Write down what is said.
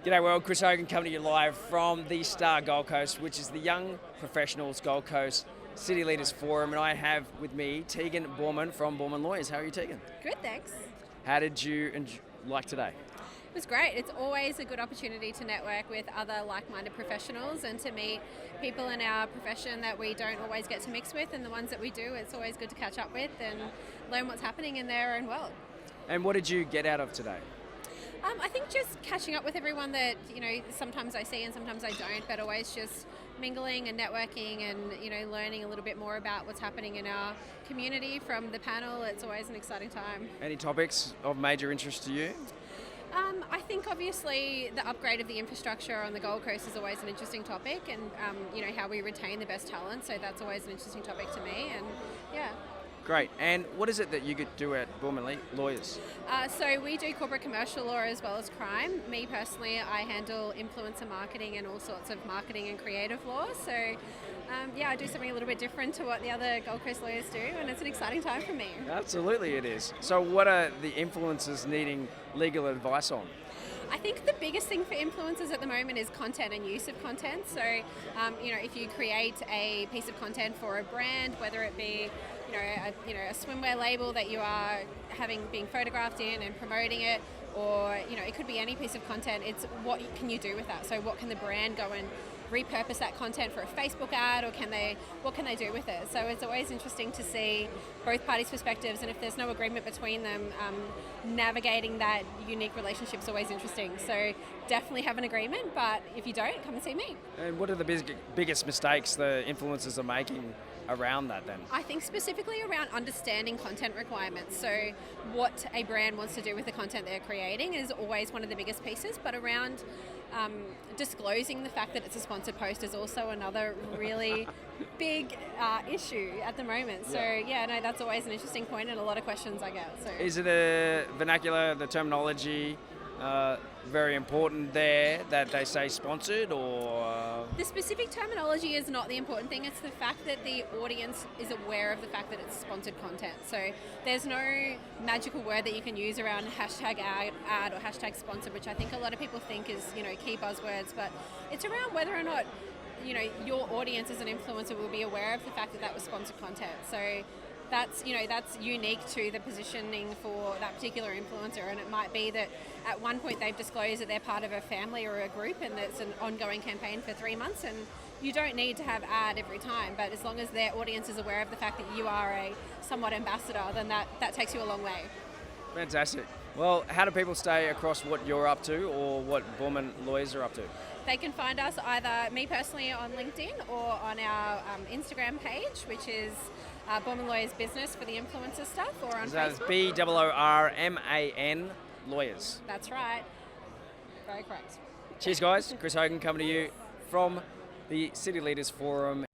G'day world, Chris Hogan coming to you live from the Star Gold Coast, which is the Young Professionals Gold Coast City Leaders Forum, and I have with me Tegan Boorman from Boorman Lawyers. How are you, Tegan? Good, thanks. How did you like today? It was great. It's always a good opportunity to network with other like-minded professionals and to meet people in our profession that we don't always get to mix with, and the ones that we do, it's always good to catch up with and learn what's happening in their own world. And what did you get out of today? I think just catching up with everyone that, sometimes I see and sometimes I don't, but always just mingling and networking and, learning a little bit more about what's happening in our community from the panel. It's always an exciting time. Any topics of major interest to you? I think obviously the upgrade of the infrastructure on the Gold Coast is always an interesting topic, and how we retain the best talent, so that's always an interesting topic to me, and yeah. Great. And what is it that you could do at Boorman Lawyers? So we do corporate commercial law as well as crime. Me personally, I handle influencer marketing and all sorts of marketing and creative law. So I do something a little bit different to what the other Gold Coast lawyers do, and it's an exciting time for me. Absolutely it is. So what are the influencers needing legal advice on? I think the biggest thing for influencers at the moment is content and use of content. So, if you create a piece of content for a brand, whether it be, a swimwear label that you are being photographed in and promoting it, or, it could be any piece of content, it's what can you do with that? So what can the brand go and repurpose that content for a Facebook ad, or what can they do with it? So it's always interesting to see both parties' perspectives, and if there's no agreement between them, navigating that unique relationship is always interesting. So definitely have an agreement, but if you don't, come and see me. And what are the biggest mistakes the influencers are making around that then? I think specifically around understanding content requirements. So what a brand wants to do with the content they're creating is always one of the biggest pieces, but around disclosing the fact that it's a sponsored post is also another really big issue at the moment. So that's always an interesting point and a lot of questions I get. So is it the vernacular, the terminology, very important there that they say sponsored, or? The specific terminology is not the important thing. It's the fact that the audience is aware of the fact that it's sponsored content. So there's no magical word that you can use around hashtag ad or hashtag sponsored, which I think a lot of people think is, key buzzwords, but it's around whether or not, your audience as an influencer will be aware of the fact that that was sponsored content. So that's unique to the positioning for that particular influencer, and it might be that at one point they've disclosed that they're part of a family or a group and it's an ongoing campaign for 3 months, and you don't need to have ad every time, but as long as their audience is aware of the fact that you are a somewhat ambassador, then that takes you a long way. Fantastic. Well, how do people stay across what you're up to or what Boorman Lawyers are up to? They can find us either me personally on LinkedIn or on our Instagram page, which is Boorman Lawyers Business for the influencer stuff, or on Facebook. Boorman Lawyers. That's right. Very correct. Cheers, guys. Chris Hogan coming to you from the City Leaders Forum